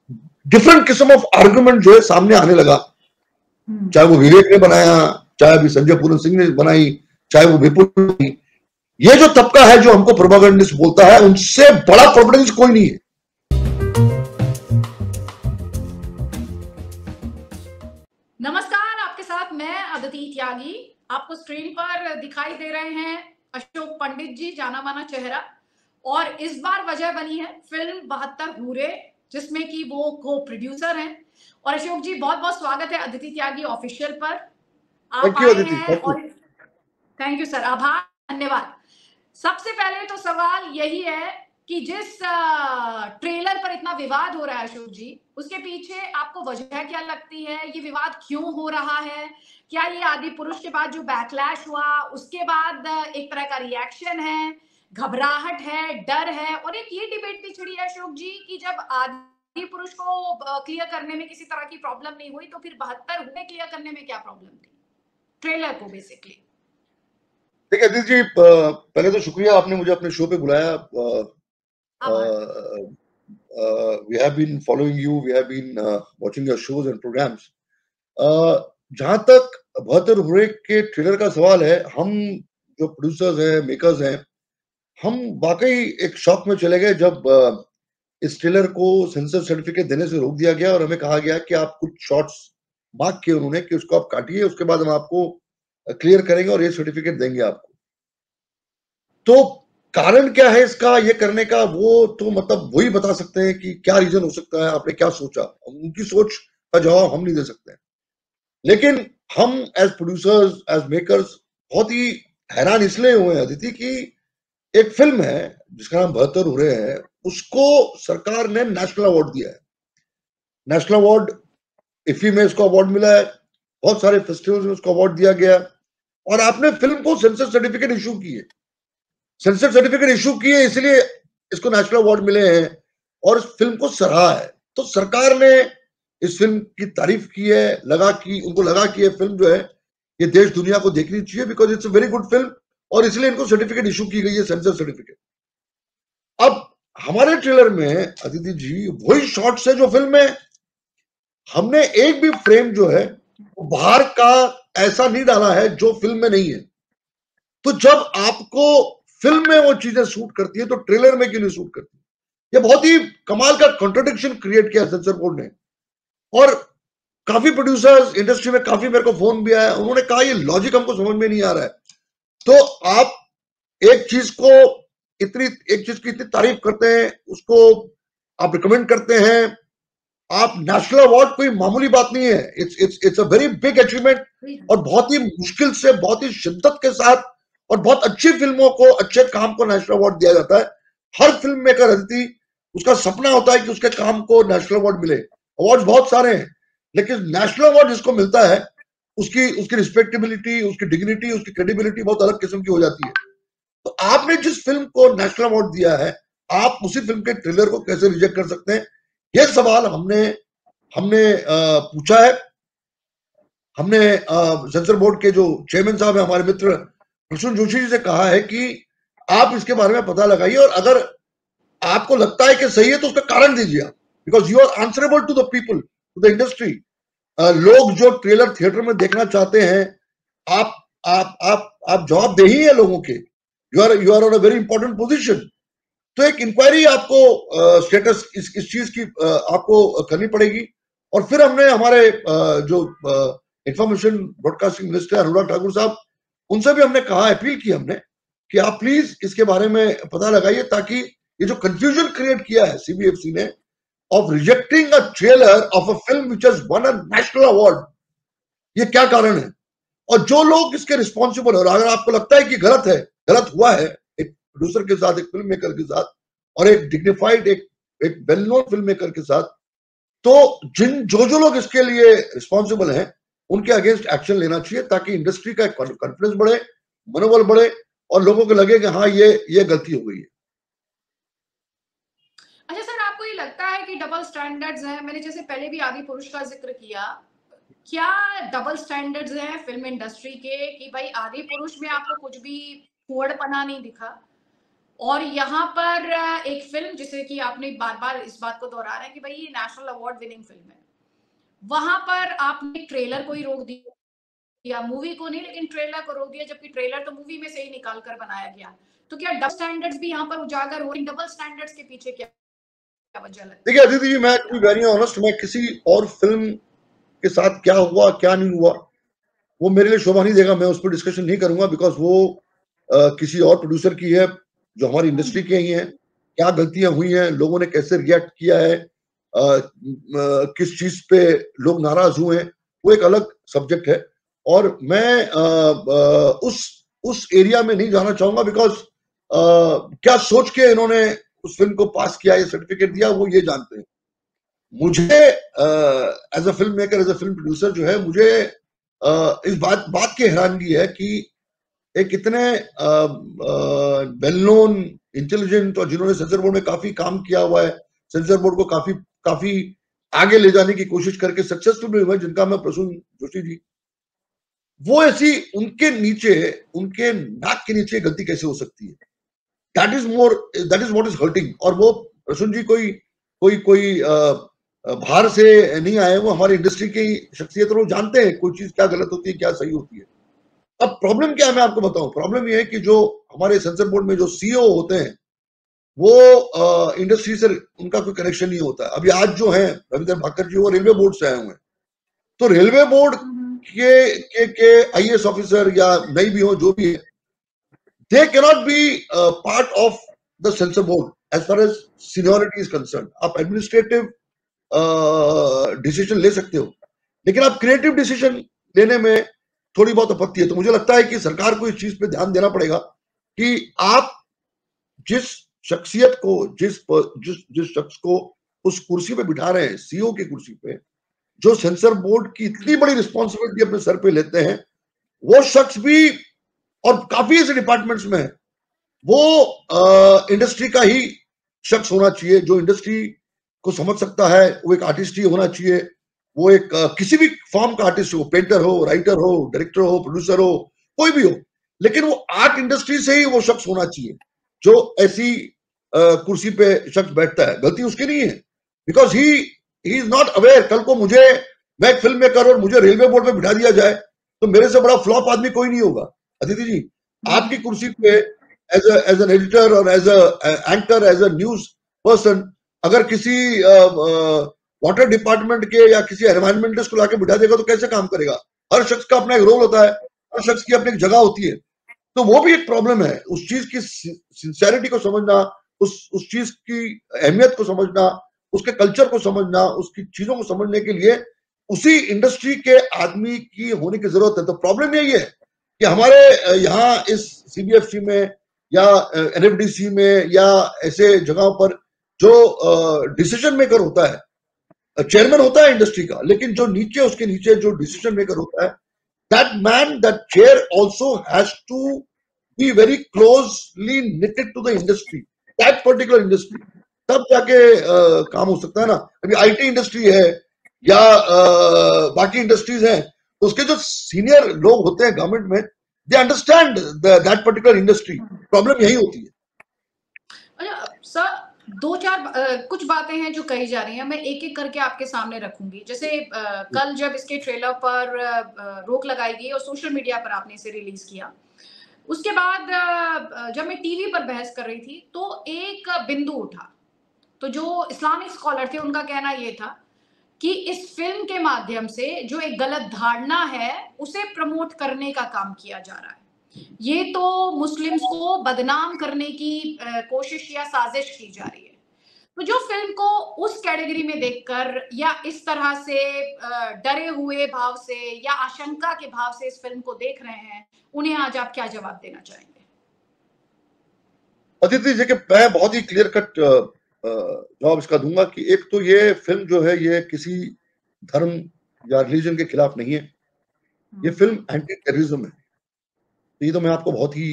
Different किस्म of argument जो है सामने आने लगा, चाहे वो विवेक ने बनाया, चाहे अभी संजय पूरन सिंह ने बनाई, चाहे वो विपुल ने। ये जो तबका है जो हमको प्रोपेगेंडिस्ट बोलता है, उनसे बड़ा प्रोपेगेंडिस्ट कोई नहीं है। नमस्कार, आपके साथ मैं अदिति त्यागी। आपको स्क्रीन पर दिखाई दे रहे हैं अशोक पंडित जी, जाना माना चेहरा। और इस बार वजह बनी है फिल्म 72 हूरे, जिसमें कि वो को प्रोड्यूसर हैं। और अशोक जी, बहुत बहुत स्वागत है अदिति त्यागी ऑफिशियल पर। आप आए हैं और थैंक यू सर, आभार, धन्यवाद। सबसे पहले तो सवाल यही है कि जिस ट्रेलर पर इतना विवाद हो रहा है अशोक जी, उसके पीछे आपको वजह क्या लगती है? ये विवाद क्यों हो रहा है? क्या ये आदि पुरुष के बाद जो बैकलैश हुआ उसके बाद एक तरह का रिएक्शन है, घबराहट है, डर है? और एक ये डिबेट भी छिड़ी है अशोक जी कि जब आदि पुरुष को क्लियर करने में किसी तरह की प्रॉब्लम नहीं हुई, तो फिर 72 हुए क्लियर करने में क्या प्रॉब्लम थी ट्रेलर को बेसिकली? देखिए अदिति जी, पहले तो शुक्रिया आपने मुझे अपने शो पे बुलाया। We have been following you, we have been watching your shows and programmes. जहां तक 72 हुए के ट्रेलर का सवाल है, हम जो प्रोड्यूसर्स हैं, मेकर्स हैं, हम वाकई एक शॉक में चले गए जब इस ट्रेलर को सेंसर सर्टिफिकेट देने से रोक दिया गया और हमें कहा गया कि आप कुछ शॉट्स मार्क किए उन्होंने कि उसको आप काटिए, उसके बाद हम आपको क्लियर करेंगे और ये सर्टिफिकेट देंगे आपको। तो कारण क्या है इसका ये करने का, वो तो मतलब वही बता सकते हैं कि क्या रीजन हो सकता है, आपने क्या सोचा। उनकी सोच का जवाब हम नहीं दे सकते हैं। लेकिन हम एज प्रोड्यूसर्स, एज मेकर्स बहुत ही हैरान इसलिए हुए हैं अदिति कि एक फिल्म है जिसका नाम 72 हुए है, उसको सरकार ने नेशनल अवार्ड दिया है। नेशनल अवार्ड, इफ्फी में इसको अवार्ड मिला है, बहुत सारे फेस्टिवल्स में उसको अवार्ड दिया गया, और आपने फिल्म को सेंसर सर्टिफिकेट इशू किए। सेंसर सर्टिफिकेट इशू किए इसलिए इसको नेशनल अवार्ड मिले हैं और इस फिल्म को सराहा है। तो सरकार ने इस फिल्म की तारीफ की है, उनको लगा कि ये फिल्म जो है ये देश दुनिया को देखनी चाहिए, because it's a very good film, और इसलिए इनको सर्टिफिकेट इशू की गई है, सेंसर सर्टिफिकेट। अब हमारे ट्रेलर में अदिति जी वही शॉट्स है जो फिल्म में, हमने एक भी फ्रेम जो है बाहर का ऐसा नहीं डाला है जो फिल्म में नहीं है। तो जब आपको फिल्म में वो चीजें सूट करती है तो ट्रेलर में क्यों नहीं सूट करती? ये बहुत ही कमाल का कॉन्ट्रडिक्शन क्रिएट किया सेंसर बोर्ड ने। और काफी प्रोड्यूसर्स इंडस्ट्री में, काफी मेरे को फोन भी आया, उन्होंने कहा ये लॉजिक हमको समझ में नहीं आ रहा है। तो आप एक चीज की इतनी तारीफ करते हैं, उसको आप रिकमेंड करते हैं, आप नेशनल अवार्ड कोई मामूली बात नहीं है, it's a very big achievement, और बहुत ही मुश्किल से, बहुत ही शिद्दत के साथ और बहुत अच्छी फिल्मों को, अच्छे काम को नेशनल अवार्ड दिया जाता है। हर फिल्म मेकर अदिति, उसका सपना होता है कि उसके काम को नेशनल अवार्ड मिले। अवार्ड बहुत सारे हैं, लेकिन नेशनल अवार्ड जिसको मिलता है उसकी उसकी रिस्पेक्टेबिलिटी, उसकी डिग्निटी, उसकी क्रेडिबिलिटी बहुत अलग किस्म की हो जाती है। तो आपने जिस फिल्म को नेशनल अवार्ड दिया है, आप उसी फिल्म के ट्रेलर को कैसे रिजेक्ट कर सकते हैं? यह सवाल हमने हमने पूछा है। हमने सेंसर बोर्ड के जो चेयरमैन साहब है, हमारे मित्र प्रसून जोशी जी से कहा है कि आप इसके बारे में पता लगाइए, और अगर आपको लगता है कि सही है तो उसका कारण दीजिए आप, because you are answerable to the people, to the industry. लोग जो ट्रेलर थिएटर में देखना चाहते हैं, आप आप जवाबदेही है लोगों के। You are on a very important position. तो एक इंक्वायरी आपको स्टेटस इस चीज की आपको करनी पड़ेगी। और फिर हमने हमारे जो information broadcasting minister Anurag Thakur साहब, उनसे भी हमने कहा, अपील की हमने कि आप प्लीज इसके बारे में पता लगाइए, ताकि ये जो कंफ्यूजन क्रिएट किया है सीबीएफसी ने of rejecting a trailer of a film which has one a national award, ये क्या कारण है, और जो लोग इसके रिस्पॉन्सिबल है। और अगर आपको लगता है कि गलत है, गलत हुआ है एक प्रोड्यूसर के साथ, एक फिल्म मेकर के साथ, और एक डिग्निफाइड, एक वेल नोन फिल्म मेकर के साथ, तो जो लोग इसके लिए रिस्पॉन्सिबल हैं उनके अगेंस्ट एक्शन लेना चाहिए, ताकि इंडस्ट्री का कॉन्फिडेंस बढ़े, मनोबल बढ़े, और लोगों को लगे कि हाँ ये गलती हो गई है। अच्छा सर, आपको ये लगता है कि डबल स्टैंडर्ड्स हैं? मैंने जैसे पहले भी आदि पुरुष का जिक्र किया, क्या डबल स्टैंडर्ड्स हैं फिल्म इंडस्ट्री के कि भाई आदि पुरुष में आपको कुछ भी फुहड़पना नहीं दिखा, और यहाँ पर एक फिल्म जिसे कि आपने बार-बार इस बात को दोहरा रहे हैं कि भाई ये नेशनल अवार्ड विनिंग फिल्म है। वहाँ पर आपने ट्रेलर को ही रोक दिया, मूवी को नहीं लेकिन ट्रेलर को रोक दिया, जबकि ट्रेलर तो मूवी में से ही निकाल कर बनाया गया। तो क्या डबल स्टैंडर्ड्स भी यहाँ पर उजागर हो रहे हैं? डबल स्टैंडर्ड्स के पीछे क्या वजह लगती है? देखिए अदिति जी, मैं टू बी वेरी ऑनेस्ट, मैं किसी और फिल्म के साथ क्या हुआ क्या नहीं हुआ वो मेरे लिए शोभा नहीं देगा, मैं उस पर डिस्कशन नहीं करूंगा, बिकॉज वो किसी और प्रोड्यूसर की है जो हमारी इंडस्ट्री के ही हैं। क्या गलतियां हुई हैं, लोगों ने कैसे रिएक्ट किया है, किस चीज पे लोग नाराज हुए हैं, वो एक अलग सब्जेक्ट है। और मैं उस एरिया में नहीं जाना चाहूंगा, बिकॉज क्या सोच के इन्होंने उस फिल्म को पास किया या सर्टिफिकेट दिया वो ये जानते हैं। मुझे as a film maker, as a film producer जो है, मुझे इस बात की हैरानगी है कि एक इतने वेल नोन, इंटेलिजेंट और जिन्होंने सेंसर बोर्ड में काफी काम किया हुआ है, सेंसर बोर्ड को काफी काफी आगे ले जाने की कोशिश करके सक्सेसफुल भी हुए, जिनका मैं प्रसून जोशी जी, वो ऐसी उनके नीचे, उनके नाक के नीचे गलती कैसे हो सकती है? That is what is hurting. और वो प्रसून जी कोई कोई कोई बाहर से नहीं आए, वो हमारी इंडस्ट्री की शख्सियत, और वो जानते हैं कोई चीज क्या गलत होती है क्या सही होती है। अब प्रॉब्लम क्या है मैं आपको बताऊं। प्रॉब्लम ये है कि जो हमारे सेंसर बोर्ड में जो सीईओ होते हैं वो इंडस्ट्री से उनका कोई कनेक्शन नहीं होता। अभी आज जो है रविंद्र भाकर जी, वो रेलवे बोर्ड से आए हुए हैं। तो रेलवे बोर्ड के आईएएस ऑफिसर या नहीं भी हो, जो भी है, they cannot be part of the censor board as far as seniority is concern. आप एडमिनिस्ट्रेटिव डिसीजन ले सकते हो, लेकिन आप क्रिएटिव डिसीजन लेने में थोड़ी बहुत आपत्ति है। तो मुझे लगता है कि सरकार को इस चीज पे ध्यान देना पड़ेगा कि आप जिस शख्सियत को, जिस शख्स को उस कुर्सी पे बिठा रहे हैं, सीईओ की कुर्सी पे, जो सेंसर बोर्ड की इतनी बड़ी रिस्पॉन्सिबिलिटी अपने सर पे लेते हैं, वो शख्स भी, और काफी ऐसे डिपार्टमेंट्स में है, वो इंडस्ट्री का ही शख्स होना चाहिए, जो इंडस्ट्री को समझ सकता है। वो एक आर्टिस्ट ही होना चाहिए, वो एक किसी भी फॉर्म का आर्टिस्ट हो, पेंटर हो, राइटर हो, डायरेक्टर हो, प्रोड्यूसर हो, कोई भी हो, लेकिन वो आर्ट इंडस्ट्री से ही वो शख्स होना चाहिए जो ऐसी कुर्सी पे शख्स बैठता है। गलती उसकी नहीं है, because he is not aware. कल को मैं एक फिल्म मेकर और मुझे रेलवे बोर्ड पे बिठा दिया जाए तो मेरे से बड़ा फ्लॉप आदमी कोई नहीं होगा। अदिति जी, आपकी कुर्सी पे एज एन एडिटर और as anchor, as a news person, अगर किसी वाटर डिपार्टमेंट के या किसी एनवायरमेंटलिस्ट को लाके बिठा देगा तो कैसे काम करेगा? हर शख्स का अपना एक रोल होता है, हर शख्स की अपनी एक जगह होती है। तो वो भी एक प्रॉब्लम है। उस चीज की सिंसियरिटी को समझना, उस चीज की अहमियत को समझना, उसके कल्चर को समझना, उसकी चीजों को समझने के लिए उसी इंडस्ट्री के आदमी की होने की जरूरत है। तो प्रॉब्लम यही है कि हमारे यहाँ इस सीबीएफसी में या एनएफडीसी में या ऐसे जगहों पर जो डिसीजन मेकर होता है, चेयरमैन होता है इंडस्ट्री का, लेकिन जो नीचे, उसके नीचे जो डिसीजन मेकर होता है, that man, that chair also has to be very closely knitted to the industry, that particular industry, तब जाके काम हो सकता है ना। अभी आईटी इंडस्ट्री है या बाकी इंडस्ट्रीज हैं, तो उसके जो सीनियर लोग होते हैं गवर्नमेंट में, they understand that particular industry. Problem यही होती है। अच्छा सर, दो चार कुछ बातें हैं जो कही जा रही हैं, मैं एक एक करके आपके सामने रखूंगी। जैसे कल जब इसके ट्रेलर पर रोक लगाई गई और सोशल मीडिया पर आपने इसे रिलीज किया, उसके बाद जब मैं टीवी पर बहस कर रही थी तो एक बिंदु उठा। तो जो इस्लामिक स्कॉलर थे उनका कहना यह था कि इस फिल्म के माध्यम से जो एक गलत धारणा है उसे प्रमोट करने का काम किया जा रहा है। ये तो मुस्लिम्स को बदनाम करने की कोशिश या साजिश की जा रही है। तो जो फिल्म को उस कैटेगरी में देखकर या इस तरह से डरे हुए भाव से या आशंका के भाव से इस फिल्म को देख रहे हैं, उन्हें आज आप क्या जवाब देना चाहेंगे? अदिति जी, मैं बहुत ही क्लियर कट जवाब इसका दूंगा कि एक तो ये फिल्म जो है, ये किसी धर्म या रिलीजन के खिलाफ नहीं है। ये फिल्म एंटी टेररिज्म है। ये तो मैं आपको बहुत ही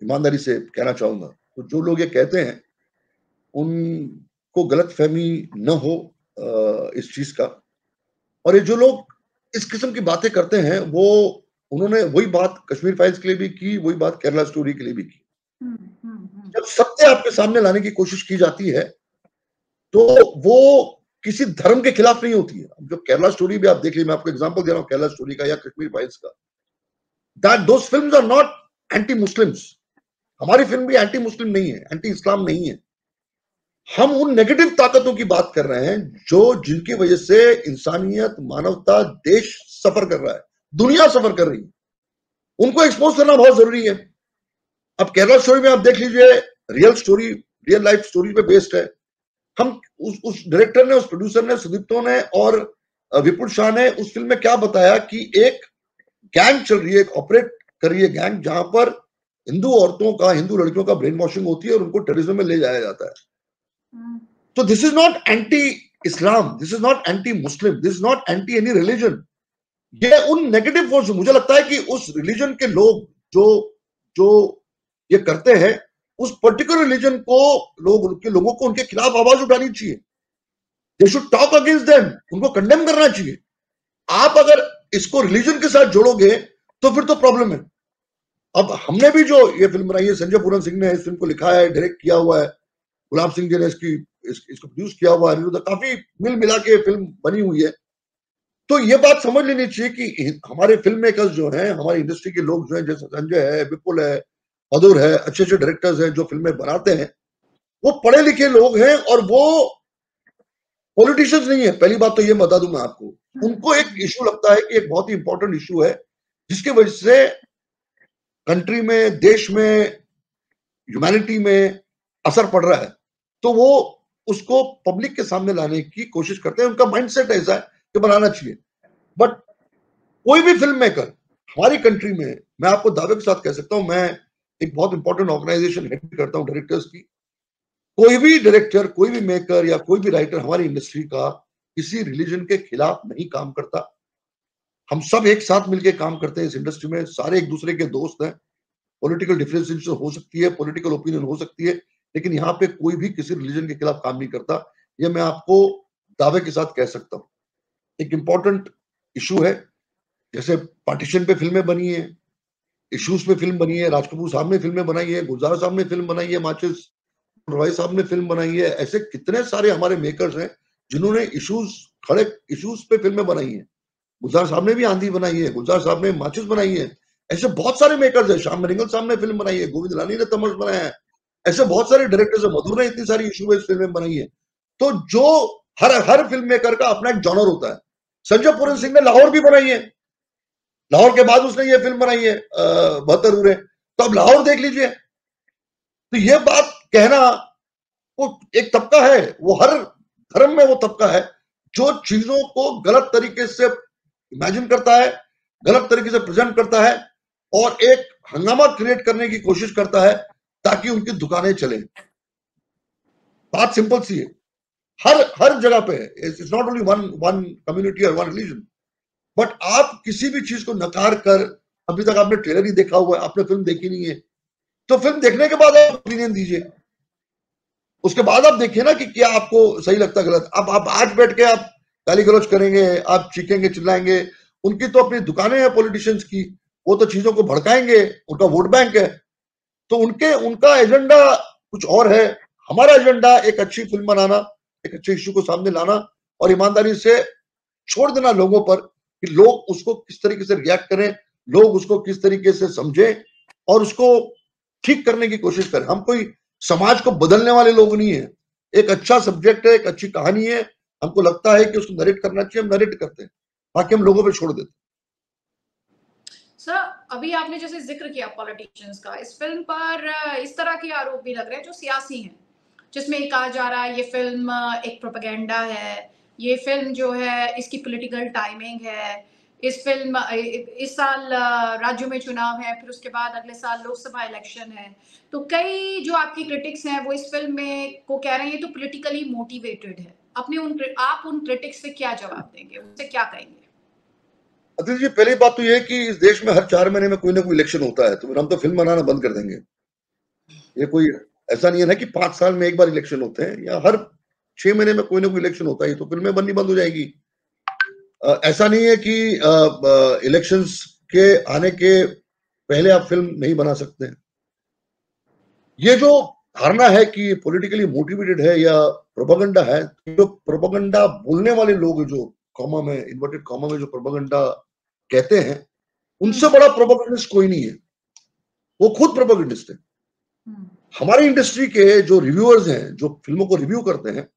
ईमानदारी से कहना चाहूंगा। तो जो लोग ये कहते हैं उनको गलतफहमी न हो इस चीज का। और ये जो लोग इस किस्म की बातें करते हैं, वो उन्होंने वही बात कश्मीर फाइल्स के लिए भी की, वही बात केरला स्टोरी के लिए भी की। जब सत्य आपके सामने लाने की कोशिश की जाती है तो वो किसी धर्म के खिलाफ नहीं होती है। जो केरला स्टोरी भी आप देख लीजिए, मैं आपको एग्जांपल दे रहा हूं केरला स्टोरी का या कश्मीर फाइल्स का, that those films are not anti Muslims. हमारी फिल्म भी एंटी मुस्लिम नहीं है, एंटी इस्लाम नहीं है। हम उन नेगेटिव ताकतों की बात कर रहे हैं जो जिनकी वजह से इंसानियत, मानवता, देश सफर कर रहा है, दुनिया सफर कर रही है, उनको एक्सपोज करना बहुत जरूरी है। अब केरला स्टोरी में आप देख लीजिए, real story, real life story पे बेस्ड है। हम उस डायरेक्टर ने, उस प्रोड्यूसर ने, सुदीप्तो ने और विपुल शाह ने उस फिल्म में क्या बताया कि एक गैंग चल रही है, एक ऑपरेट कर रही है गैंग, जहां पर हिंदू औरतों का, हिंदू लड़कियों का ब्रेन वॉशिंग होती है और उनको टेररिज्म में ले जाया जाता है। तो this is not anti Islam, this is not anti Muslim, this is not anti any religion. ये उन नेगेटिव फोर्स, मुझे लगता है कि उस रिलीजन के लोग जो जो ये करते हैं, उस पर्टिकुलर रिलीजन को लोगों को उनके खिलाफ आवाज उठानी चाहिए। They should talk against them, उनको कंडेम करना चाहिए। आप अगर इसको रिलीजन के साथ जोड़ोगे तो फिर तो प्रॉब्लम है। अब हमने भी जो ये फिल्म बनाई है, संजय पूरन सिंह ने इस फिल्म को लिखा है, डायरेक्ट किया हुआ है, गुलाब सिंह जी ने इसको प्रोड्यूस किया हुआ है, काफी मिल मिला के फिल्म बनी हुई है। तो ये बात समझ लेनी चाहिए कि हमारे फिल्म मेकर्स जो हैं, हमारी इंडस्ट्री के लोग जो हैं, जैसे संजय है, विपुल है, मधुर है, अच्छे अच्छे डायरेक्टर्स हैं जो फिल्में बनाते हैं, वो पढ़े लिखे लोग हैं और वो पॉलिटिशियंस नहीं है। पहली बात तो ये बता दूं मैं आपको, उनको एक इशू लगता है कि एक बहुत ही इंपॉर्टेंट इशू है जिसकी वजह से कंट्री में, देश में, ह्यूमैनिटी में असर पड़ रहा है, तो वो उसको पब्लिक के सामने लाने की कोशिश करते हैं। उनका माइंडसेट ऐसा है कि बनाना चाहिए। बट कोई भी फिल्म मेकर हमारी कंट्री में, मैं आपको दावे के साथ कह सकता हूं, मैं एक बहुत इंपॉर्टेंट ऑर्गेनाइजेशन हेड करता हूं डायरेक्टर्स की, कोई भी डायरेक्टर, कोई भी मेकर या कोई भी राइटर हमारी इंडस्ट्री का किसी रिलीजन के खिलाफ नहीं काम करता। हम सब एक साथ मिलकर काम करते हैं इस इंडस्ट्री में, सारे एक दूसरे के दोस्त हैं। पॉलिटिकल डिफरेंसेस हो सकती है, पॉलिटिकल ओपिनियन हो सकती है, लेकिन यहाँ पे कोई भी किसी रिलीजन के खिलाफ काम नहीं करता। ये मैं आपको दावे के साथ कह सकता हूँ। एक इंपॉर्टेंट इशू है, जैसे पार्टीशन पे फिल्में बनी है, इश्यूज पे फिल्म बनी है, राज कपूर साहब ने फिल्में बनाई है, गुलजार साहब ने फिल्म बनाई है, माचिस रॉय साहब ने फिल्म बनाई है। ऐसे कितने सारे हमारे मेकर्स हैं जिन्होंने इश्यूज, खड़े इश्यूज पे फिल्में बनाई हैं। गुलजार साहब ने भी आंधी बनाई है, गुलजार साहब ने माचिस बनाई है। ऐसे बहुत सारे मेकर्स हैं, श्याम बेनेगल साहब ने फिल्म बनाई है, गोविंद रानी ने तमस बनाया है। ऐसे बहुत सारे डायरेक्टर्स हैं, मधुर ने इतनी सारी इशू बेस्ड फिल्में बनाई है। तो जो हर फिल्म मेकर का अपना एक जॉनर होता है। संजय पूरन सिंह ने लाहौर भी बनाई है, लाहौर के बाद उसने ये फिल्म बनाई है 72 उरे, तो अब लाहौर देख लीजिए। तो ये बात कहना, वो एक तबका है, वो हर धर्म में वो तबका है जो चीजों को गलत तरीके से इमेजिन करता है, गलत तरीके से प्रेजेंट करता है और एक हंगामा क्रिएट करने की कोशिश करता है ताकि उनकी दुकानें चले। बात सिंपल सी है, हर जगह पे है। It's not only one community और वन रिलीजन। बट आप किसी भी चीज को नकार कर, अभी तक आपने ट्रेलर ही देखा हुआ है, आपने फिल्म देखी नहीं है, तो फिल्म देखने के बाद आप ओपिनियन दीजिए। उसके बाद आप देखिए ना कि क्या आपको सही लगता है, गलत। अब आप आज बैठ के आप गाली गलौज करेंगे, आप चीखेंगे, चिल्लाएंगे, उनकी तो अपनी दुकानें हैं पॉलिटिशियंस की, वो तो चीजों को भड़काएंगे, उनका वोट बैंक है, तो उनका एजेंडा कुछ और है। हमारा एजेंडा एक अच्छी फिल्म बनाना, एक अच्छे इश्यू को सामने लाना और ईमानदारी से छोड़ देना लोगों पर कि लोग उसको किस तरीके से रिएक्ट करें, लोग उसको किस तरीके से समझें और उसको ठीक करने की कोशिश करें। हम कोई समाज को बदलने वाले लोग नहीं है। एक अच्छा सब्जेक्ट है, एक अच्छी कहानी है, हमको लगता है कि उसको नरेट करना चाहिए, हम नरेट करते हैं, बाकी हम लोगों पे छोड़ देते हैं। सर, अभी आपने जैसे जिक्र किया पॉलिटिशियंस का, इस फिल्म पर इस तरह के आरोप भी लग रहे हैं जो सियासी हैं, जिसमें कहा जा रहा है ये फिल्म एक प्रोपेगेंडा है, ये फिल्म जो है इसकी पॉलिटिकल टाइमिंग है, इस फिल्म इस साल राज्यों में चुनाव है, फिर उसके बाद अगले साल लोकसभा इलेक्शन है, तो कई जो आपकी क्रिटिक्स हैं वो इस फिल्म में को कह रहे हैं ये तो पॉलिटिकली मोटिवेटेड है। आप उन क्रिटिक्स से क्या जवाब देंगे, उनसे क्या कहेंगे? अदिति जी, पहली बात तो ये है कि इस देश में हर 4 महीने में कोई ना कोई इलेक्शन होता है, तो हम तो फिल्म बनाना बंद कर देंगे। ये कोई ऐसा नहीं है ना कि 5 साल में एक बार इलेक्शन होते हैं, या हर 6 महीने में कोई ना कोई इलेक्शन होता है, तो फिल्में बननी बंद हो जाएगी। ऐसा नहीं है कि इलेक्शंस के आने के पहले आप फिल्म नहीं बना सकते हैं। ये जो धारणा है कि पॉलिटिकली मोटिवेटेड है या प्रोपेगेंडा है, जो प्रोपेगेंडा बोलने वाले लोग जो कॉमा में, इन्वर्टेड कॉमा में जो प्रोपेगेंडा कहते हैं, उनसे बड़ा प्रोपेगेंडिस्ट कोई नहीं है, वो खुद प्रोपेगेंडिस्ट है। हमारी इंडस्ट्री के जो रिव्यूअर्स हैं, जो फिल्मों को रिव्यू करते हैं,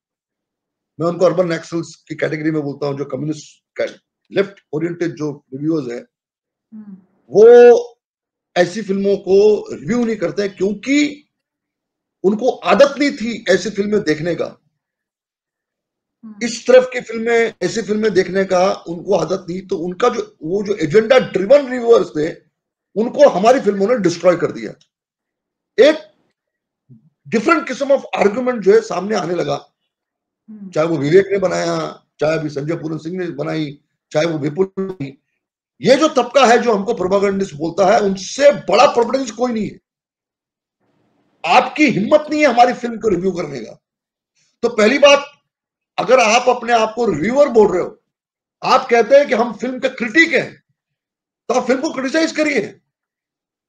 मैं उनको अर्बन एक्सेल्स की कैटेगरी में बोलता हूं, जो कम्युनिस्ट लेफ्ट ओरिएंटेड जो रिव्यूअर्स हैं, वो ऐसी फिल्मों को रिव्यू नहीं करते क्योंकि उनको आदत नहीं थी ऐसी फिल्में देखने का। इस तरफ की फिल्में, ऐसी फिल्में देखने का उनको आदत नहीं, तो उनका जो वो जो एजेंडा ड्रिवन रिव्यूअर्स थे, उनको हमारी फिल्मों ने डिस्ट्रॉय कर दिया। एक डिफरेंट किस्म ऑफ आर्गुमेंट जो है सामने आने लगा, चाहे वो विवेक ने बनाया, चाहे अभी संजय पूरन सिंह ने बनाई, चाहे वो विपुल ने। ये जो तबका है जो हमको प्रोपेगेंडिस्ट बोलता है, उनसे बड़ा प्रोपेगेंडिस्ट कोई नहीं है। आपकी हिम्मत नहीं है हमारी फिल्म को रिव्यू करने का। तो पहली बात, अगर आप अपने आप को रिव्यूअर बोल रहे हो, आप कहते हैं कि हम फिल्म का क्रिटिक हैं, तो आप फिल्म को क्रिटिसाइज करिए।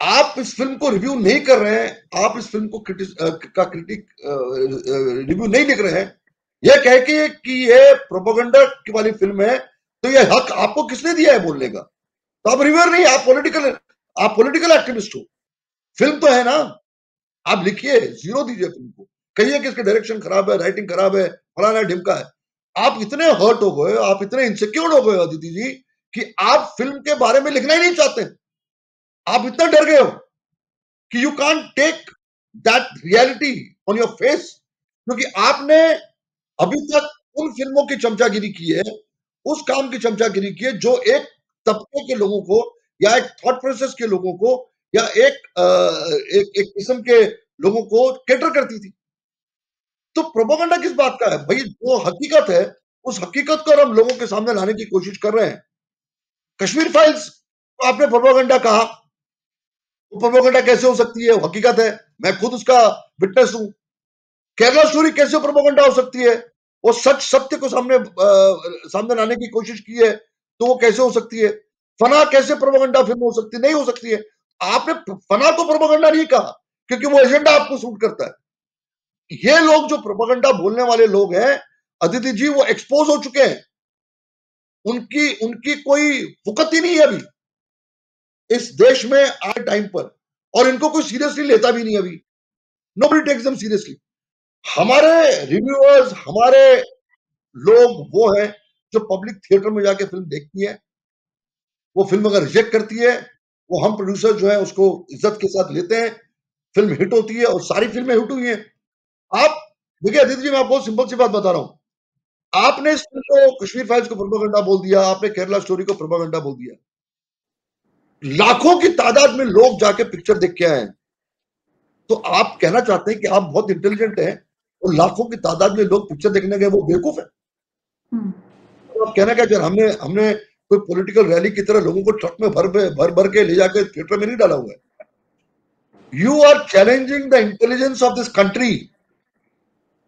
आप इस फिल्म को रिव्यू नहीं कर रहे हैं, आप इस फिल्म को क्रिटिक रिव्यू नहीं लिख रहे हैं, यह कह के कि ये प्रोपेगेंडा की वाली फिल्म है, तो ये हक आपको किसने दिया है बोलने का? तो आप रिव्यूअर नहीं, आप पॉलिटिकल एक्टिविस्ट हो। फिल्म तो है ना, आप लिखिए, जीरो दीजिए फिल्म को, कहिए कि इसके डायरेक्शन खराब है, राइटिंग खराब है, फलाना ढिमका है। आप इतने हर्ट हो गए, आप इतने इनसिक्योर हो गए अदिति जी, कि आप फिल्म के बारे में लिखना ही नहीं चाहते। आप इतना डर गए हो कि you can't take that reality on your face, क्योंकि आपने अभी तक उन फिल्मों की चमचागिरी की है, उस काम की चमचागिरी की है जो एक तबके के लोगों को या एक थॉट प्रोसेस के लोगों को या एक किस्म के लोगों को कैटर करती थी। तो प्रोपेगेंडा किस बात का है भाई? जो हकीकत है, उस हकीकत को हम लोगों के सामने लाने की कोशिश कर रहे हैं। कश्मीर फाइल्स को आपने प्रोपेगेंडा कहा, वो प्रोपेगेंडा कैसे हो सकती है? हकीकत है, मैं खुद उसका विटनेस हूं। केरला स्टोरी कैसे प्रोपेगेंडा हो सकती है? वो सत्य को सामने लाने की कोशिश की है, तो वो कैसे हो सकती है? फना कैसे प्रोपेगेंडा फिल्म हो सकती है? नहीं हो सकती है। आपने फना को प्रोपेगेंडा नहीं कहा क्योंकि वो एजेंडा आपको सूट करता है। ये लोग जो प्रोपेगेंडा बोलने वाले लोग हैं अदिति जी, वो एक्सपोज हो चुके हैं। उनकी उनकी कोई फुकत ही नहीं है अभी इस देश में आज टाइम पर, और इनको कोई सीरियसली लेता भी नहीं अभी। Nobody takes them seriously. हमारे रिव्यूअर्स, हमारे लोग वो हैं जो पब्लिक थिएटर में जाके फिल्म देखती है, वो फिल्म अगर रिजेक्ट करती है, वो हम प्रोड्यूसर जो है उसको इज्जत के साथ लेते हैं, फिल्म हिट होती है, और सारी फिल्में हिट हुई हैं। आप देखिए अदिति जी, मैं आपको सिंपल सी बात बता रहा हूं, आपने इस फिल्म को, कश्मीर फाइल्स को प्रोपेगेंडा बोल दिया, आपने केरला स्टोरी को प्रोपेगेंडा बोल दिया। लाखों की तादाद में लोग जाके पिक्चर देख के आए। तो आप कहना चाहते हैं कि आप बहुत इंटेलिजेंट हैं और लाखों की तादाद में लोग पिक्चर देखने गए वो बेवकूफ है? तो आप कहना क्या चाह रहे हैं? हमने हमने कोई पॉलिटिकल रैली की तरह लोगों को ट्रक में भर भर के ले जाके थिएटर में नहीं डाला हुआ है। You are challenging the intelligence of this country.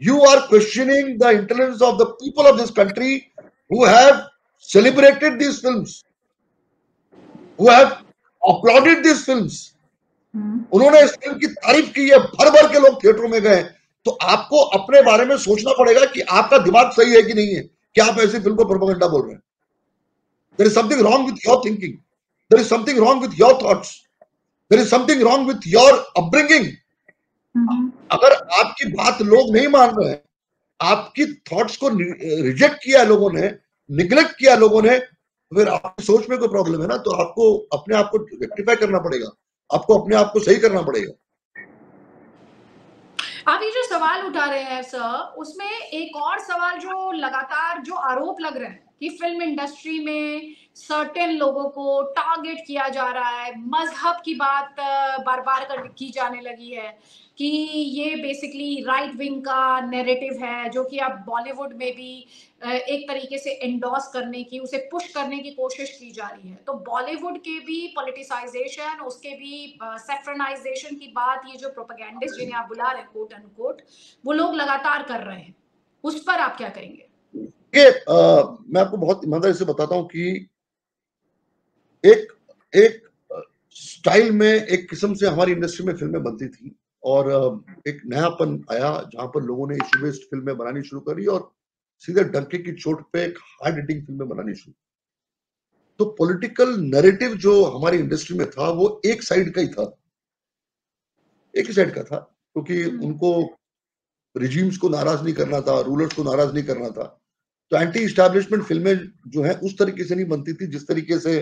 You are questioning the intelligence of the people of this country who have celebrated these films, who have applauded these films. उन्होंने इस फिल्म की तारीफ की है, भर भर के लोग थिएटरों में गए। तो आपको अपने बारे में सोचना पड़ेगा कि आपका दिमाग सही है कि नहीं है, कि आप ऐसी फिल्म को प्रोपेगेंडा बोल रहे हैं। There is something wrong with your thinking. There is something wrong with your thoughts. There is something wrong with your upbringing. अगर आपकी बात लोग नहीं मान रहे हैं, आपकी थॉट्स को रिजेक्ट किया लोगों ने, निगलेक्ट किया लोगों ने, फिर आपकी सोच में कोई प्रॉब्लम है ना, तो आपको अपने आप को रेक्टिफाई करना पड़ेगा, आपको अपने आप को सही करना पड़ेगा। आप ये जो सवाल उठा रहे हैं सर, उसमें एक और सवाल जो लगातार जो आरोप लग रहे हैं कि फिल्म इंडस्ट्री में सर्टेन लोगों को टारगेट किया जा रहा है, मजहब की बात बार बार की जाने लगी है कि ये बेसिकली राइट विंग का नैरेटिव है, जो कि अब बॉलीवुड में भी एक तरीके से एंडोर्स करने की, उसे पुश करने की कोशिश की जा रही है। तो बॉलीवुड के भी पॉलिटिसाइजेशन, उसके भी सेफ्रनाइजेशन की बात, ये जो प्रोपेगेंडिस्ट जिन्हें आप बुला रहे हैं कोट अनकोट, वो लोग लगातार कर रहे हैं, उस पर आप क्या कहेंगे? मैं आपको बहुत ईमानदारी से बताता हूं कि एक स्टाइल में, एक किस्म से हमारी इंडस्ट्री में फिल्में बनती थी, और एक नयापन आया जहां पर लोगों ने इशू बेस्ड फिल्में बनानी शुरू करी और सीधे डंके की चोट पे एक हार्ड हिटिंग फिल्में बनानी शुरू। तो पॉलिटिकल नैरेटिव जो हमारी इंडस्ट्री में था वो एक साइड का ही था, एक ही साइड का था, क्योंकि उनको रिजीम्स को नाराज नहीं करना था, रूलर्स को नाराज नहीं करना था। तो एंटी इस्टेब्लिशमेंट फिल्में जो है उस तरीके से नहीं बनती थी जिस तरीके से,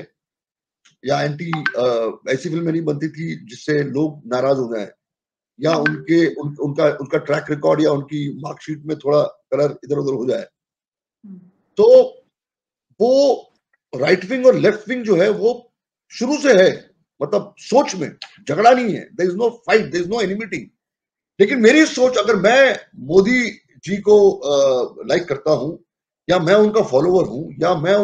या ऐसी फिल्में नहीं बनती थी जिससे लोग नाराज हो जाए, या उनका ट्रैक रिकॉर्ड या उनकी मार्कशीट में थोड़ा कलर इधर उधर हो जाए। तो वो राइट विंग और लेफ्ट विंग जो है वो शुरू से है, मतलब सोच में झगड़ा नहीं है, there is no fight, there is no enmity. लेकिन मेरी सोच, अगर मैं मोदी जी को लाइक करता हूं, या मैं उनका फॉलोवर हूं, या मैं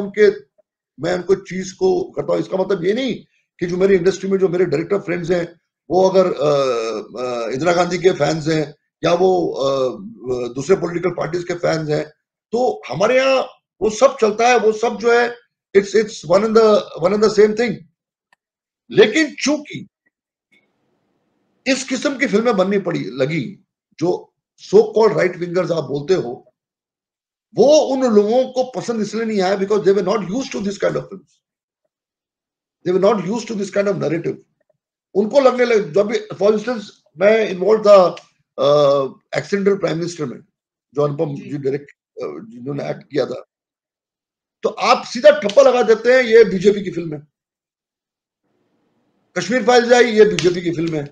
उनको चीज को करता हूं, इसका मतलब ये नहीं कि जो मेरी इंडस्ट्री में जो मेरे डायरेक्टर फ्रेंड्स हैं वो अगर इंदिरा गांधी के फैंस हैं या वो दूसरे पॉलिटिकल पार्टीज के फैंस हैं, तो हमारे यहाँ वो सब चलता है, वो सब जो है it's one and the same thing. लेकिन चूंकि इस किस्म की फिल्में बननी पड़ी लगी, जो सो कॉल्ड राइट विंगर्स आप बोलते हो, वो उन लोगों को पसंद इसलिए नहीं आया because they were not used to this kind of films, they were not used to this kind of narrative. उनको लगने लगे, जब फॉर इंस्टेंस मैं इन्वॉल्व था एक्सीडेंटल प्राइम मिनिस्टर में, जो अनुपम जी डायरेक्ट जिन्होंने एक्ट किया था, तो आप सीधा ठप्पा लगा देते हैं ये बीजेपी की फिल्म है। कश्मीर फाइल्स आई, ये बीजेपी की फिल्म है।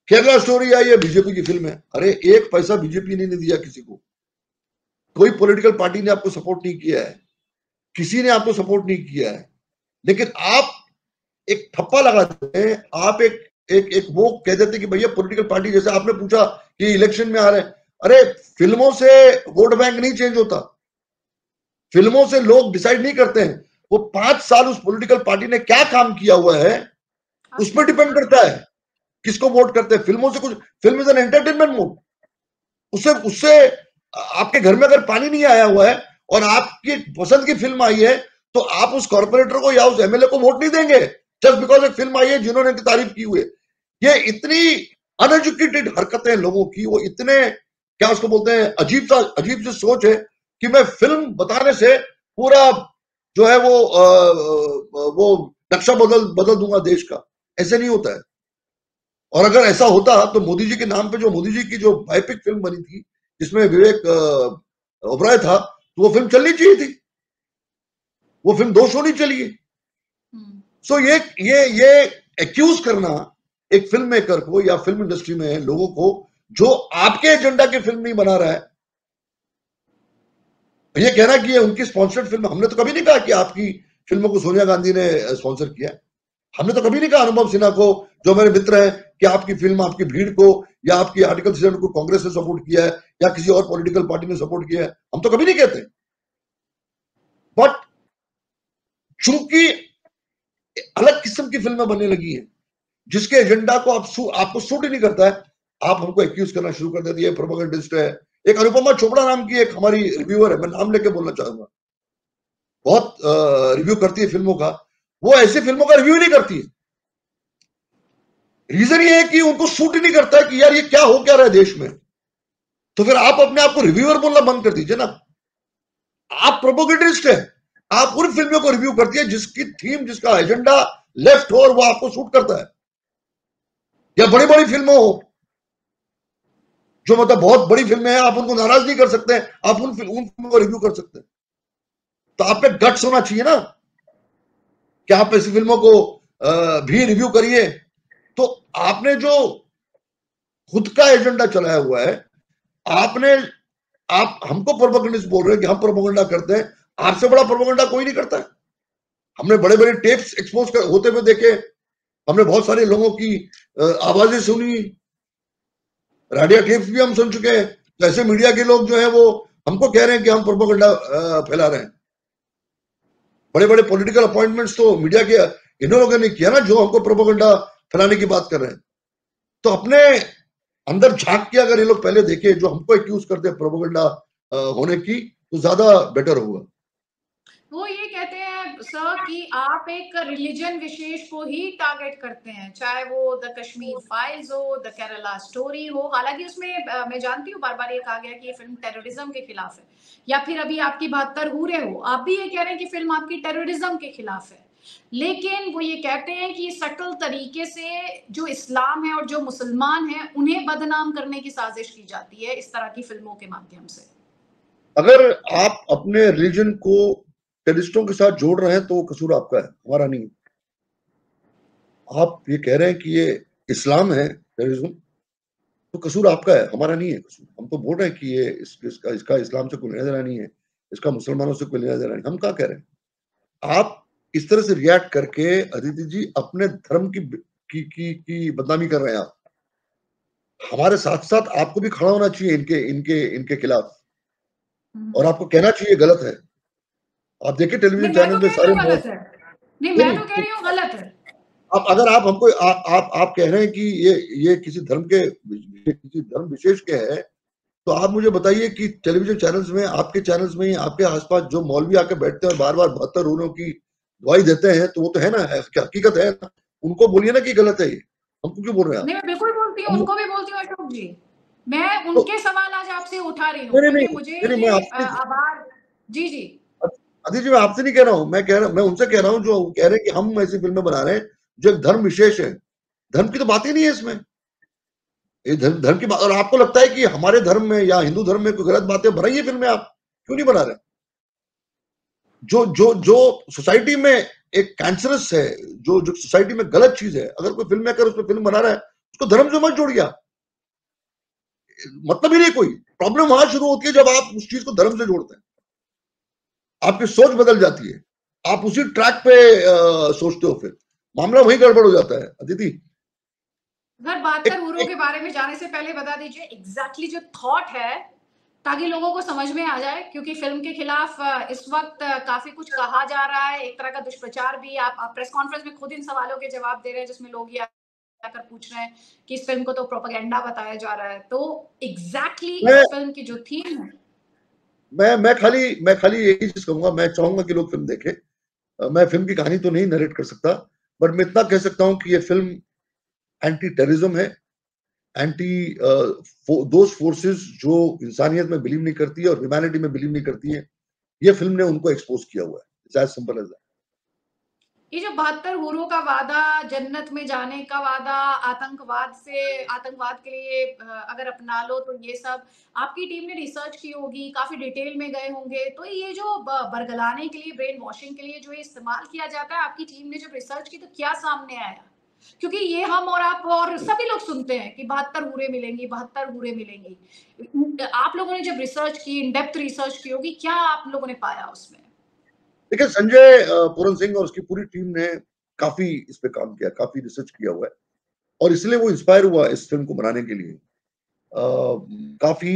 केरला स्टोरी आई, ये बीजेपी की फिल्म है। अरे एक पैसा बीजेपी ने नहीं दिया किसी को, कोई पॉलिटिकल पार्टी ने आपको सपोर्ट नहीं किया है, किसी ने आपको सपोर्ट नहीं किया है, लेकिन आप एक ठप्पा लगा देते हैं, आप एक एक एक वो कह देते हैं कि भैया पॉलिटिकल पार्टी, जैसे आपने पूछा कि इलेक्शन में आ रहे हैं, अरे फिल्मों से वोट बैंक नहीं चेंज होता, फिल्मों से लोग डिसाइड नहीं करते हैं। वो 5 साल उस पॉलिटिकल पार्टी ने क्या काम किया हुआ है उस पर डिपेंड करता है किसको वोट करते हैं। फिल्मों से कुछ, film is an entertainment mode, उससे उससे आपके घर में अगर पानी नहीं आया हुआ है और आपकी पसंद की फिल्म आई है, तो आप उस कॉर्पोरेटर को या उस एमएलए को वोट नहीं देंगे जस्ट बिकॉज एक फिल्म आई है जिन्होंने इनकी तारीफ की हुई है। ये इतनी अनएजुकेटेड हरकतें लोगों की, वो इतने क्या उसको बोलते हैं, अजीब सी सोच है कि मैं फिल्म बताने से पूरा जो है वो नक्शा बदल दूंगा देश का। ऐसे नहीं होता है। और अगर ऐसा होता तो मोदी जी के नाम पे जो मोदी जी की जो बायोपिक फिल्म बनी थी जिसमें विवेक ओबराय था, तो वो फिल्म चलनी चाहिए थी, वो फिल्म 2 शो नहीं चली है। सो ये एक्यूज करना एक फिल्म मेकर को या फिल्म इंडस्ट्री में लोगों को जो आपके एजेंडा की फिल्म नहीं बना रहा है, ये कहना कि ये उनकी स्पॉन्सर्ड फिल्म, हमने तो कभी नहीं कहा कि आपकी फिल्मों को सोनिया गांधी ने स्पॉन्सर किया। हमने तो कभी नहीं कहा अनुभव सिन्हा को, जो मेरे मित्र हैं, कि आपकी फिल्म, आपकी भीड़ को या आपकी आर्टिकल 7 को कांग्रेस ने सपोर्ट किया है या किसी और पॉलिटिकल पार्टी ने सपोर्ट किया है, हम तो कभी नहीं कहते। बट चूंकि अलग किस्म की फिल्में बनने लगी हैं जिसके एजेंडा को आपको सूट ही नहीं करता है, आप हमको एक्यूज करना शुरू कर देती है, प्रोपेगेंडिस्ट है। एक अनुपमा चोपड़ा नाम की एक हमारी रिव्यूअर है, मैं नाम लेके बोलना चाहूंगा, बहुत रिव्यू करती है फिल्मों का, वो ऐसी फिल्मों का रिव्यू नहीं करती है। रीजन ये है कि उनको सूट ही नहीं करता है कि यार ये क्या हो क्या रहा है देश में। तो फिर आप अपने आप को रिव्यूअर बोलना बंद कर दीजिए ना, आप प्रोपेगेंडिस्ट है। आप उन फिल्मों को रिव्यू करती है जिसकी थीम, जिसका एजेंडा लेफ्ट हो और वो आपको सूट करता है, या बड़ी बड़ी फिल्में हो जो मतलब बहुत बड़ी फिल्में हैं, आप उनको नाराज नहीं कर सकते, आप उन फिल्मों को रिव्यू कर सकते हैं। तो आप पे गट्स होना चाहिए ना कि आप ऐसी फिल्मों को भी रिव्यू करिए। तो आपने जो खुद का एजेंडा चलाया हुआ है, आप हमको प्रोपेगेंडिस्ट बोल रहे हैं कि हम प्रोपेगेंडा करते हैं, आपसे बड़ा प्रोपेगेंडा कोई नहीं करता है। हमने बड़े बड़े टेप्स एक्सपोज होते हुए देखे, हमने बहुत सारे लोगों की आवाजें सुनी, रेडियो टेप्स भी हम सुन चुके हैं। तो ऐसे मीडिया के लोग जो है वो हमको कह रहे हैं कि हम प्रोपेगेंडा फैला रहे हैं। बड़े बड़े पॉलिटिकल अपॉइंटमेंट्स तो मीडिया के इन लोगों ने किया ना, जो हमको प्रोपेगेंडा फैलाने की बात कर रहे हैं। तो अपने अंदर झांक के अगर ये लोग पहले देखे जो हमको एक्यूज करते हैं प्रोपेगेंडा होने की, तो ज्यादा बेटर होगा। वो ये कहते हैं सर कि आप एक रिलीजन विशेष को ही टारगेट करते हैं, चाहे वो द कश्मीर फाइल्स हो, द केरला स्टोरी हो। हालांकि उसमें मैं जानती हूँ बार बार ये कहा गया कि ये फिल्म टेररिज्म के खिलाफ है, या फिर अभी आपकी 72 हूरे हो, आप भी ये कह रहे हैं कि फिल्म आपकी टेररिज्म के खिलाफ है। लेकिन वो ये कहते हैं कि सटल तरीके से जो इस्लाम है और जो मुसलमान है उन्हें बदनाम करने की साजिश की जाती है इस तरह की फिल्मों के माध्यम से। अगर आप अपने रिलीजन को टेररिस्टों के साथ जोड़ रहे हैं तो वो कसूर आपका है, हमारा नहीं है। आप ये कह रहे हैं कि ये इस्लाम है टेररिज्म, तो कसूर आपका है, हमारा नहीं है कसूर। हम तो बोल रहे हैं कि ये इसका इस्लाम से कोई लेना देना नहीं है, इसका मुसलमानों से कोई लेना देना नहीं। हम क्या कह रहे हैं? आप इस तरह से रिएक्ट करके अदिति जी अपने धर्म की बदनामी कर रहे हैं आप। हमारे साथ साथ आपको भी खड़ा होना चाहिए इनके खिलाफ, और आपको कहना चाहिए गलत है। आप देखिए टेलीविजन मैं चैनल तो पे कह रही सारे हूँ गलत है। नहीं, मैं तो कह रही हूँ गलत है। आप अगर आप हमको आप कह रहे हैं कि ये किसी धर्म विशेष के है, तो आप मुझे बताइए कि टेलीविजन चैनल्स में, आपके चैनल्स में, आपके आसपास जो मौलवी आके बैठते हैं और बार-बार 72 रूलों की दुआई देते हैं, तो वो तो है ना, हकीकत है ना। उनको बोलिए ना कि गलत है ये। हमको क्यों बोल रहे हैं आप? नहीं, मैं बिल्कुल बोलती हूँ, उनको भी बोलती हूँ अशोक जी। मैं तो उनके सवाल आज आपसे उठा रही हूँ नहीं, नहीं, क्योंकि नहीं, मुझे नहीं, मैं ये आपसे आभार। जी, जी। अदिति जी, मैं आपसे नहीं कह रहा हूँ, मैं उनसे कह रहा हूँ जो कह रहे हैं कि हम ऐसी फिल्में बना रहे हैं जो एक धर्म विशेष है। धर्म की तो बात ही नहीं है इसमें। ये धर्म की बात, और आपको लगता है कि हमारे धर्म में या हिंदू धर्म में कोई गलत बातें बनाइए फिल्में, आप क्यों नहीं बना रहे? जो जो जो सोसाइटी में एक कैंसरस है, जो सोसाइटी में गलत चीज है, अगर कोई फिल्म मेकर उसमें फिल्म बना रहा है, उसको धर्म से मत जोड़िए। मतलब ही नहीं कोई। प्रॉब्लम वहां शुरू होती है जब आप उस चीज को धर्म से जोड़ते हैं, आपकी सोच बदल जाती है, आप उसी ट्रैक पे सोचते हो, फिर मामला वही गड़बड़ हो जाता है। अदिति, सर, 72 हूरों के बारे में जाने से पहले बता दीजिए एग्जैक्टली जो थॉट है, ताकि लोगों को समझ में आ जाए, क्योंकि फिल्म के खिलाफ इस वक्त काफी कुछ कहा जा रहा है, एक तरह का दुष्प्रचार भी। आप प्रेस कॉन्फ्रेंस में खुद इन सवालों के जवाब दे रहे हैं जिसमें लोग ये आकर पूछ रहे हैं कि इस फिल्म को तो प्रोपेगेंडा बताया जा रहा है। तो एग्जैक्टली मैं इस फिल्म की जो थीम है। मैं खाली यही चीज कहूंगा, मैं चाहूंगा कि लोग फिल्म देखें। मैं फिल्म की कहानी तो नहीं नरेट कर सकता, बट मैं इतना कह सकता हूं कि ये फिल्म एंटी टेररिज्म है, एंटी दोज फोर्सेस जो इंसानियत में बिलीव नहीं करती है और ह्यूमैनिटी में बिलीव नहीं करती है। ये फिल्म ने उनको एक्सपोज किया हुआ है। It's as simple as that. ये जो 72 हूरों का वादा, जन्नत में जाने का वादा, आतंकवाद के लिए अगर अपना लो, तो ये सब आपकी टीम ने रिसर्च की होगी, काफी डिटेल में गए होंगे। तो ये जो बरगलाने के लिए, ब्रेन वॉशिंग के लिए जो ये इस्तेमाल किया जाता है, आपकी टीम ने जब रिसर्च की तो क्या सामने आया? क्योंकि ये हम और आप और सभी लोग सुनते हैं कि 72 हूरें मिलेंगी, 72 हूरें मिलेंगी। आप लोगों ने जब रिसर्च की, इन डेप्थ रिसर्च की होगी, क्या आप लोगों ने पाया उसमें? देखिए, संजय पूरन सिंह और उसकी पूरी टीम ने काफी इस पे काम किया, काफी रिसर्च किया हुआ है, और इसलिए वो इंस्पायर हुआ इस फिल्म को बनाने के लिए। काफी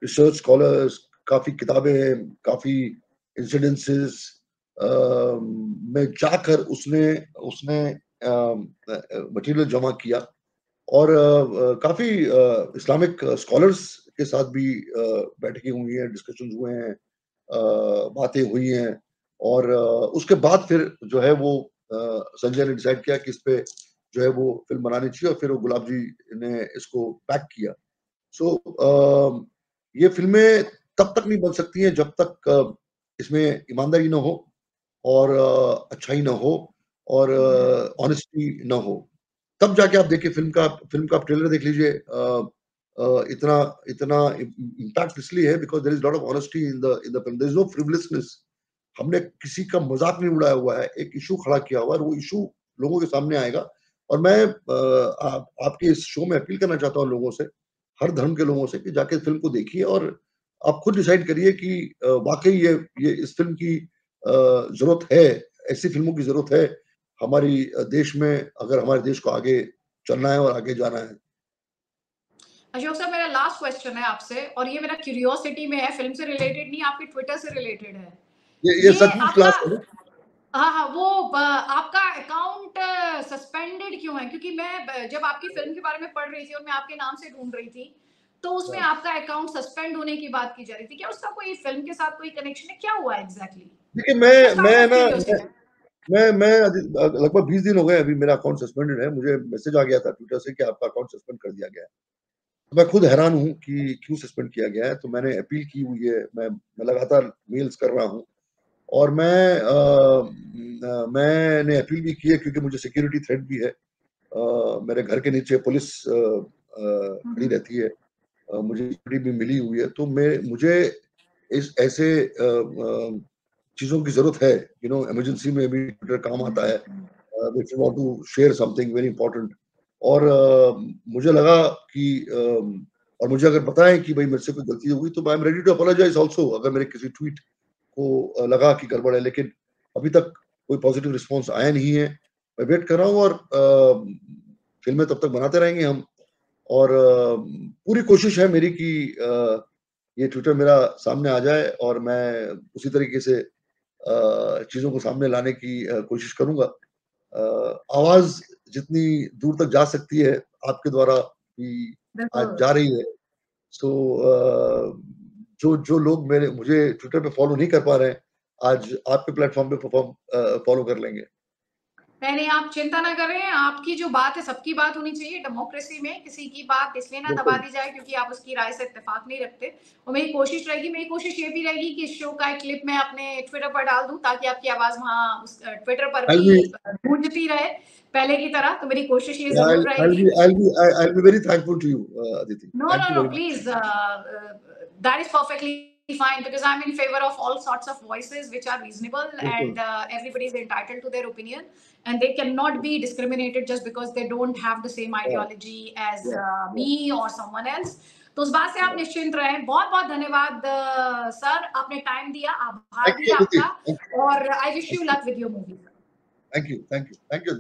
रिसर्च स्कॉलर्स, काफी किताबें, काफी इंसिडेंसेस में जाकर उसने उसने मटेरियल जमा किया, और काफी इस्लामिक स्कॉलर्स के साथ भी बैठकें हुई हैं, डिस्कशन हुए हैं, बातें हुई हैं, और उसके बाद फिर जो है वो संजय ने डिसाइड किया कि इस पे जो है वो फिल्म बनानी चाहिए, और फिर वो गुलाब जी ने इसको पैक किया। सो ये फिल्में तब तक नहीं बन सकती हैं जब तक इसमें ईमानदारी ना हो, और अच्छाई ना हो, और ऑनेस्टी ना हो। तब जाके आप देखिए फिल्म का आप ट्रेलर देख लीजिए। इतना इतना इम्पैक्ट इसलिए है because there is lot of honesty in the film, there is no frivolousness. हमने किसी का मज़ाक नहीं उड़ाया हुआ है, एक इश्यू खड़ा किया हुआ है, और वो इश्यू लोगों के सामने आएगा। और मैं आपके इस शो में अपील करना चाहता हूँ लोगों से, हर धर्म के लोगों से, कि जाके फ़िल्म को देखिए और आप खुद डिसाइड करिए कि वाक़ई ये इस फ़िल्म की ज़रूरत है, ऐसी फ़िल्मों की ज़रूरत है हमारी देश में, अगर हमारे देश को आगे चलना है और आगे जाना है। अशोक सर, मेरा लास्ट क्वेश्चन है आपसे, और ये मेरा क्यूरियोसिटी में है, फिल्म से रिलेटेड नहीं, आपके ट्विटर से रिलेटेड है। ये ये सचमुच आपका, क्लास है ना? हाँ, हाँ, वो आपका अकाउंट सस्पेंडेड क्यों है? क्योंकि मैं जब आपकी फिल्म के बारे में पढ़ रही थी और मैं आपके नाम से ढूंढ रही थी, तो उसमें आपका अकाउंट सस्पेंड होने की बात की जा रही थी, क्या उसका कोई फिल्म के साथ कोई कनेक्शन है, क्या हुआ एग्जैक्टली? देखिए मैं लगभग 20 दिन हो गए अभी मेरा अकाउंट सस्पेंडेड है। मुझे मैसेज आ गया था ट्विटर से कि आपका अकाउंट सस्पेंड कर दिया गया है। तो मैं खुद हैरान हूँ कि क्यों सस्पेंड किया गया है। तो मैंने अपील की हुई है, मैं लगातार मेल्स कर रहा हूँ और मैंने अपील भी की है क्योंकि मुझे सिक्योरिटी थ्रेट भी है। मेरे घर के नीचे पुलिस खड़ी रहती है, मुझे सिक्योरिटी भी मिली हुई है। तो मुझे इस ऐसे चीज़ों की ज़रूरत है, इमरजेंसी में भी ट्विटर काम आता है, if you want to share something very important. और मुझे लगा कि और मुझे अगर पता है कि भाई मेरे से कोई गलती हो गई तो I am ready to apologise also, अगर मेरे किसी ट्वीट को लगा कि गड़बड़ है। लेकिन अभी तक कोई पॉजिटिव रिस्पॉन्स आया नहीं है। मैं वेट कर रहा हूँ और फिल्में तब तक बनाते रहेंगे हम। और पूरी कोशिश है मेरी कि ये ट्विटर मेरा सामने आ जाए और मैं उसी तरीके से चीज़ों को सामने लाने की कोशिश करूँगा। आवाज़ जितनी दूर तक जा सकती है आपके द्वारा भी आज जा रही है। सो जो लोग मुझे ट्विटर पे फॉलो नहीं कर पा रहे हैं, आज आपके प्लेटफॉर्म पे फॉलो कर लेंगे। नहीं, आप चिंता ना करें, आपकी जो बात है सबकी बात होनी चाहिए डेमोक्रेसी में, किसी की बात इसलिए ना दबा दी जाए क्योंकि आप उसकी राय से इत्तेफाक नहीं रखते। और मेरी कोशिश ये भी रहेगी कि इस शो का एक क्लिप मैं अपने ट्विटर पर डाल दूँ ताकि आपकी आवाज़ वहाँ उस ट्विटर पर भी गूंजती रहे पहले की तरह। तो मेरी कोशिश ये ज़रूर रहेगी। I'll be very thankful to you, Aditi. No, please. That is perfectly fine because I'm in favor of all sorts of voices which are reasonable and everybody is entitled to their opinion and they cannot be discriminated just because they don't have the same ideology as me or someone else. तो उस बात से आप निश्चिंत रहें। बहुत बहुत धन्यवाद सर, आपने टाइम दिया, आभार भी आपका और I wish you luck with your movie. Thank you.